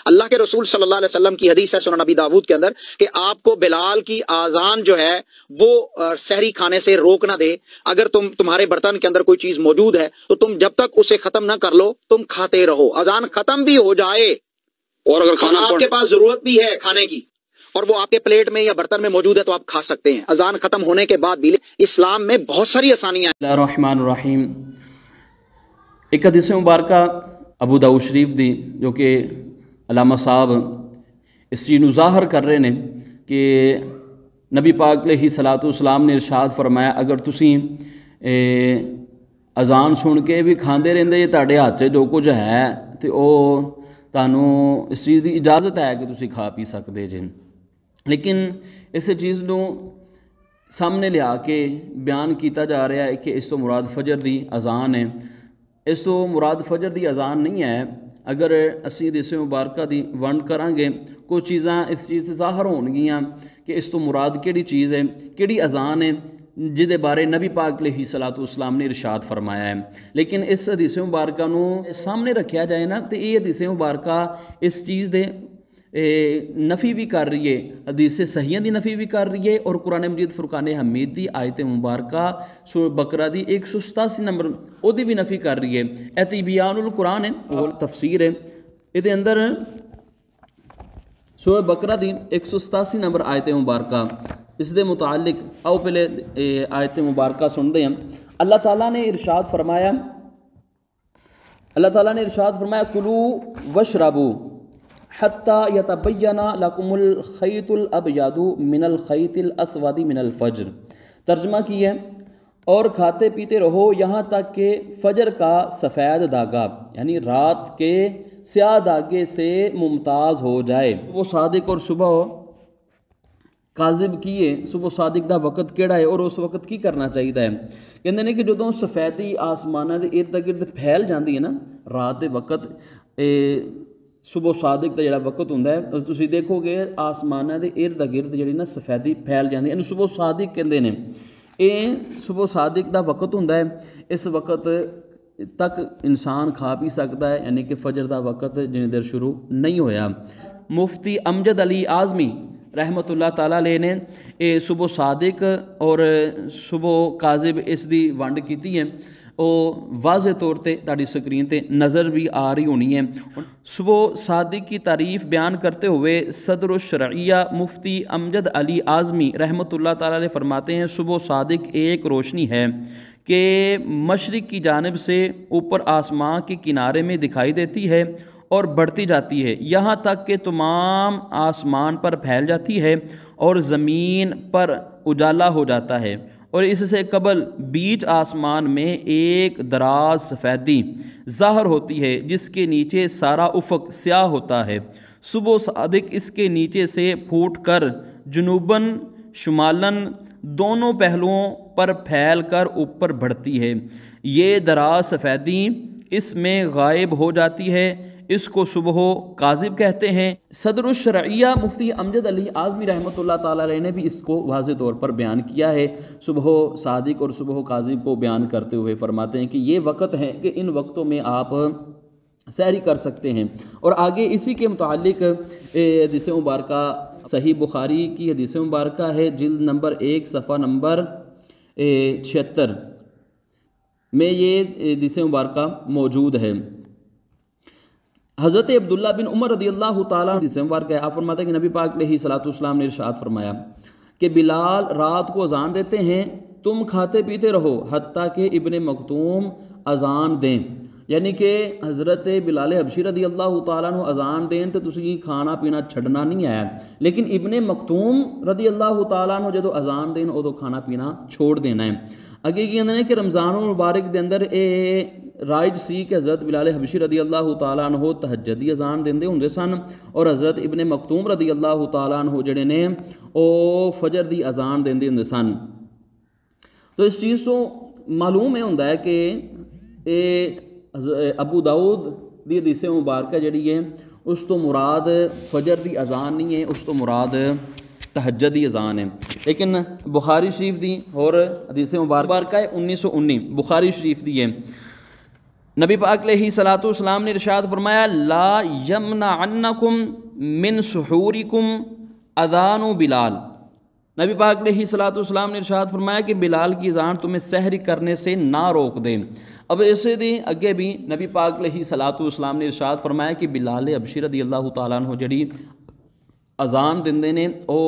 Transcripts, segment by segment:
اللہ کے رسول صلی اللہ علیہ وسلم کی حدیث ہے سنن نبی داود کے اندر کہ آپ کو بلال کی آذان جو ہے وہ سحری کھانے سے روک نہ دے. اگر تمہارے برتن کے اندر کوئی چیز موجود ہے تو تم جب تک اسے ختم نہ کر لو تم کھاتے رہو. اذان ختم بھی ہو جائے اور اگر کھانا آپ کے پاس ضرورت بھی ہے کھانے کی اور وہ آپ کے پلیٹ میں یا برتن میں موجود ہے تو آپ کھا سکتے ہیں. اذان ختم ہونے کے بعد بھی اسلام میں بہت ساری آسانیاں ہیں. الرحمن الرحیم. ایک حدیث مبارکہ ابو داؤد شریف دی جو کہ علامہ صاحب اس چیز ظاہر کر رہے ہیں کہ نبی پاک علیہ الصلوۃ والسلام نے ارشاد فرمایا اگر تسی اذان سن کے بھی کھاندے رہندے جے تہاڈے ہاتھ جو کچھ ہے تے او تانوں اس چیز دی اجازت ہے کہ تسی کھا پی سکدے جے. لیکن اس چیز نو سامنے لیا کے بیان کیتا جا رہا ہے کہ اس تو مراد فجر دی اذان ہے. اس تو مراد فجر دی اذان نہیں ہے. اگر اسی حدیث مبارکہ دی ونڈ کران گے کچھ چیزاں اس چیز سے ظاہر ہون گیاں کہ اس تو مراد کیڑی چیز ہے کیڑی اذان ہے جدے بارے نبی پاک علیہ الصلوۃ والسلام نے ارشاد فرمایا ہے. لیکن اس حدیث مبارکہ نو سامنے رکھیا جائے نا تو یہ حدیث مبارکہ اس چیز دے نفی بھی کر رہی ہے, حدیث صحیحاں دی نفی بھی کر رہی ہے اور قرآن مجید فرقان حمید دی آیت مبارکہ سورہ بقرہ دی 187 نمبر او دی بھی نفی کر رہی ہے. اے تبیان القرآن ہے وہ تفسیر ہے یہ اندر سورہ بقرہ دی 187 نمبر آیت مبارکہ اس دے متعلق آؤ پہلے آیت مبارکہ سنتے ہیں. اللہ تعالیٰ نے ارشاد فرمایا کلو وشربو حتیٰ یتبین لکم الخیط الابیض من الخیط الاسود من الفجر. ترجمہ کی ہے اور کھاتے پیتے رہو یہاں تک کہ فجر کا سفید دھاگا یعنی رات کے سیاہ دھاگے سے ممتاز ہو جائے. وہ صادق اور صبح کاذب کی ہے. صبح صادق دا وقت کیڑا ہے اور اس وقت کی کرنا چاہیے ہے کہندے نے کہ جدوں سفیدی آسمانہ دے ارد گرد پھیل جاندی ہے نا رات دے وقت صبح صادق دا جڑا وقت ہوندا ہے تسی دیکھو گے آسمانہ دے ارد گرد جڑی نا سفیدی پھیل جاندی ہے صبح صادق کہندے نے. یہ صبح صادق دا وقت ہوندا ہے. اس وقت تک انسان کھا پی سکتا ہے یعنی کہ فجر دا وقت جنہیں دیر شروع نہیں ہویا. مفتی امجد علی اعظمی رحمت اللہ تعالیٰ علیہ نے صبح صادق اور صبح کاذب اس دی ونڈ کیتی ہے وہ واضح طور تے تاڑی سکرین تے نظر بھی آ رہی ہونی ہے. صبح صادق کی تعریف بیان کرتے ہوئے صدر الشرعیہ مفتی امجد علی اعظمی رحمت اللہ تعالیٰ علیہ فرماتے ہیں صبح صادق ایک روشنی ہے کہ مشرق کی جانب سے اوپر آسمان کے کنارے میں دکھائی دیتی ہے اور بڑھتی جاتی ہے یہاں تک کہ تمام آسمان پر پھیل جاتی ہے اور زمین پر اجالا ہو جاتا ہے. اور اس سے قبل بیچ آسمان میں ایک دراز سفیدی ظاہر ہوتی ہے جس کے نیچے سارا افق سیاہ ہوتا ہے. صبح صادق اس کے نیچے سے پھوٹ کر جنوباً شمالاً دونوں پہلوؤں پر پھیل کر اوپر بڑھتی ہے. یہ دراز سفیدی اس میں غائب ہو جاتی ہے. اس کو صبح کاذب کہتے ہیں. صدر الشرعیہ مفتی امجد علی اعظمی رحمۃ اللہ تعالیٰ علیہ نے بھی اس کو واضح طور پر بیان کیا ہے. صبح صادق اور صبح کاذب کو بیان کرتے ہوئے فرماتے ہیں کہ یہ وقت ہے کہ ان وقتوں میں آپ سحری کر سکتے ہیں. اور آگے اسی کے متعلق حدیث مبارکہ صحیح بخاری کی حدیث مبارکہ ہے جلد نمبر 1 صفحہ نمبر 76 میں یہ حدیث مبارکہ موجود ہے. حضرت عبداللہ بن عمر رضی اللہ تعالیٰ حدیث مبارکہ ہے. آپ فرماتے ہیں کہ نبی پاک علیہ الصلوۃ والسلام نے ارشاد فرمایا کہ بلال رات کو اذان دیتے ہیں تم کھاتے پیتے رہو حتیٰ کہ ابن مکتوم اذان دیں. یعنی کہ حضرت بلال حبشی رضی اللہ تعالیٰ عنہ اذان دیں تو تسی کھانا پینا چھڑنا نہیں آیا لیکن ابن مکتوم رضی اللہ تعالیٰ عنہ جدو اذان دیں ادو کھانا پینا چھوڑ دینا ہے. اگے کی کہتے ہیں کہ رمضان المبارک دے اندر رائج سی کہ حضرت بلال حبشی رضی اللہ تعالیٰ عنہ تہجدی اذان دیندے ہوندے سن اور حضرت ابن مکتوم رضی اللہ تعالیٰ عنہ جڑے نے او فجر دی اذان دیندے ہوندے سن. تو اس چیز تو معلوم ہوندا ہے کہ ابو داؤد دی حدیث مبارکہ جڑی ہے اس تو مراد فجر دی اذان نہیں ہے اس تو مراد تہجد دی اذان ہے. لیکن بخاری شریف دی اور حدیث مبارکہ ہے 1919 بخاری شریف دی ہے نبی پاک علیہ الصلوۃ والسلام نے ارشاد فرمایا لا یمنعنکم من سحورکم اذان بلال، نبی پاک علیہ الصلوۃ والسلام نے ارشاد فرمایا کہ بلال کی اذان تمہیں سحری کرنے سے نہ روک دے۔ اب اسے دی اگے بھی نبی پاک علیہ الصلوۃ والسلام نے ارشاد فرمایا کہ بلال حبشی رضی اللہ تعالیٰ عنہ جڑی اذان دیندے نے او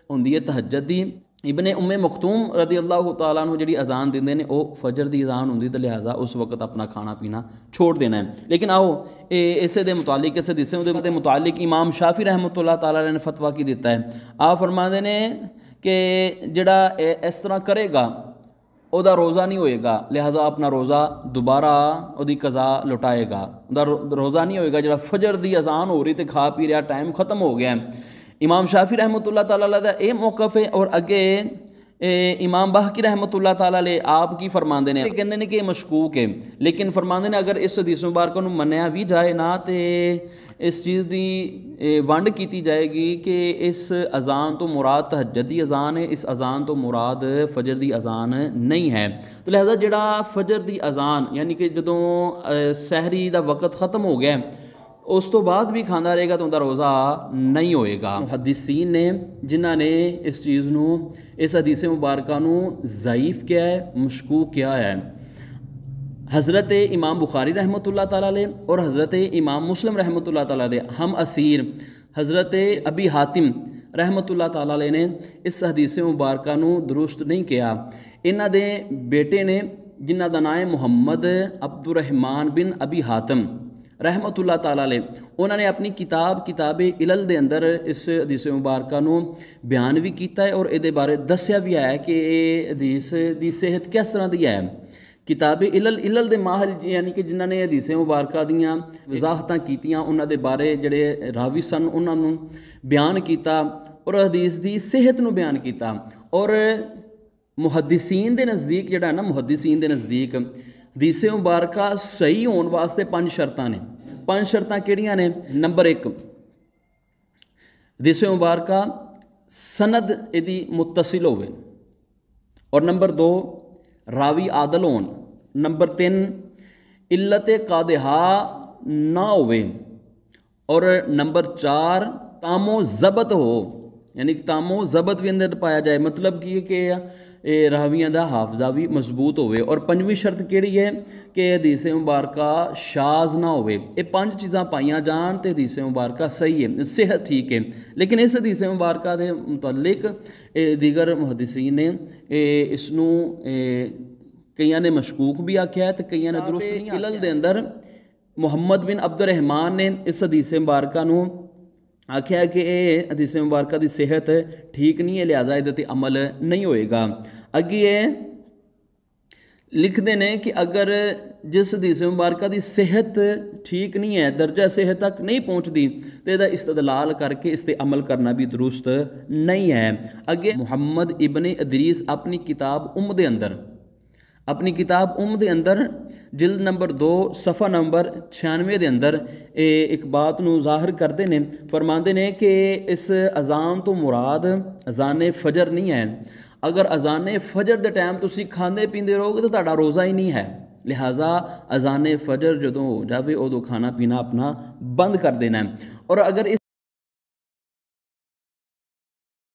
ہوندی ہے تہجد دی، ابن ام مکتوم رضی اللہ تعالیٰ عنہ جڑی اذان دیندے نے او فجر دی اذان ہوندی تے لہٰذا اس وقت اپنا کھانا پینا چھوڑ دینا ہے۔ لیکن آؤ اسے دے متعلق اس حدیث دے متعلق امام شافعی رحمۃ اللہ تعالیٰ نے فتویٰ کی دیتا ہے۔ آپ فرماندے نے کہ جڑا اس طرح کرے گا او دا روزہ نہیں ہوئے گا، لہٰذا اپنا روزہ دوبارہ او دی قضا لٹائے گا، دا روزہ نہیں ہوئے گا جڑا فجر دی اذان ہو رہی تے کھا پی رہا، ٹائم ختم ہو گیا ہے۔ امام شافعی رحمۃ اللہ تعالیٰ علیہ دا اے موقف ہے، اور اگے امام بہقی رحمۃ اللہ تعالیٰ علیہ آپ کی فرماندے نے کہندے نے کہ یہ مشکوک ہے، لیکن فرماندے نے اگر اس حدیث مبارکہ نو منیا بھی جائے نا تے اس چیز دی ونڈ کیتی جائے گی کہ اس اذان تو مراد تہجد دی اذان ہے، اس اذان تو مراد فجر دی اذان نہیں ہے۔ تو لہذا جڑا فجر دی اذان یعنی کہ جدوں سحری دا وقت ختم ہو گیا اس تو بعد بھی کھانا رہے گا تو ان کا روزہ نہیں ہوئے گا۔ محدثین نے جنہ نے اس چیز نو اس حدیث مبارکہ نو ضعیف کیا ہے، مشکوک کیا ہے، حضرت امام بخاری رحمۃ اللہ تعالیٰ علیہ اور حضرت امام مسلم رحمۃ اللہ تعالیٰ علیہ ہم اسیر حضرت ابی حاتم رحمۃ اللہ تعالیٰ علیہ نے اس حدیث مبارکہ نو درست نہیں کیا۔ انہ دے بیٹے نے جنہ دا نام محمد عبد الرحمن بن ابی حاتم رحمۃ اللہ تعالیٰ علیہ، انہوں نے اپنی کتاب علل دے اندر اس حدیث مبارکہ نو بیان بھی کیتا ہے اور یہ بارے دسیا بھی ہے کہ یہ حدیث دی صحت کس طرح دی ہے۔ کتاب علل دے ماہر یعنی کہ جنہوں نے حدیث مبارکہ دیاں وضاحتاں کیتیاں انہوں دے بارے جڑے راوی سن انہوں نے بیان کیتا اور حدیث دی صحت نو بیان کیتا۔ اور محدثین دے نزدیک جڑا ہے نا، محدثین دے نزدیک حدیث مبارکہ صحیح ہون واسطے 5 شرطاں نے۔ 5 شرطاں کیڑیاں نے؟ نمبر 1 حدیث مبارکہ سند ادی متصل ہوئے، اور نمبر 2 راوی عادل ہون، نمبر 3 علت قادحہ نہ ہوئے، اور نمبر 4 تام و ضبط ہو، یعنی کہ تام و ضبط بھی اندر پایا جائے، مطلب کہ راویاں دا حافظہ بھی مضبوط ہوئے، اور 5ویں شرط کیڑی ہے کہ حدیث مبارکہ شاذ نہ ہوئے۔ یہ 5 چیزاں پائیاں جان تے حدیث مبارکہ صحیح ہے، صحت ٹھیک ہے۔ لیکن اس حدیث مبارکہ دے متعلق دیگر محدثین نے اس نو کئیاں نے مشکوک بھی آکھیا ہے تے کئیاں نے درست نہیں۔ علل دے اندر محمد بن عبد الرحمن نے اس حدیث مبارکہ نو آکھیا کہ یہ حدیث مبارکہ دی صحت ٹھیک نہیں ہے، لہٰذا یہ تے عمل نہیں ہوئے گا۔ اگے یہ لکھ دینے کہ اگر جس حدیث مبارکہ دی صحت ٹھیک نہیں ہے، درجہ صحت تک نہیں پہنچ دی، تو یہ استدلال کر کے اس تے عمل کرنا بھی درست نہیں ہے۔ اگے محمد ابن ادریس اپنی کتاب ام دے اندر جلد نمبر 2 صفحہ نمبر 96 دے اندر ایک بات نو ظاہر کرتے ہیں، فرماندے نے کہ اس اذان تو مراد اذان فجر نہیں ہے۔ اگر اذان فجر دے ٹائم تسی کھاندے پیندے رہو گے تو تہاڈا روزہ ہی نہیں ہے، لہٰذا اذان فجر جدوں ہو جاوے ادو کھانا پینا اپنا بند کر دینا ہے۔ اور اگر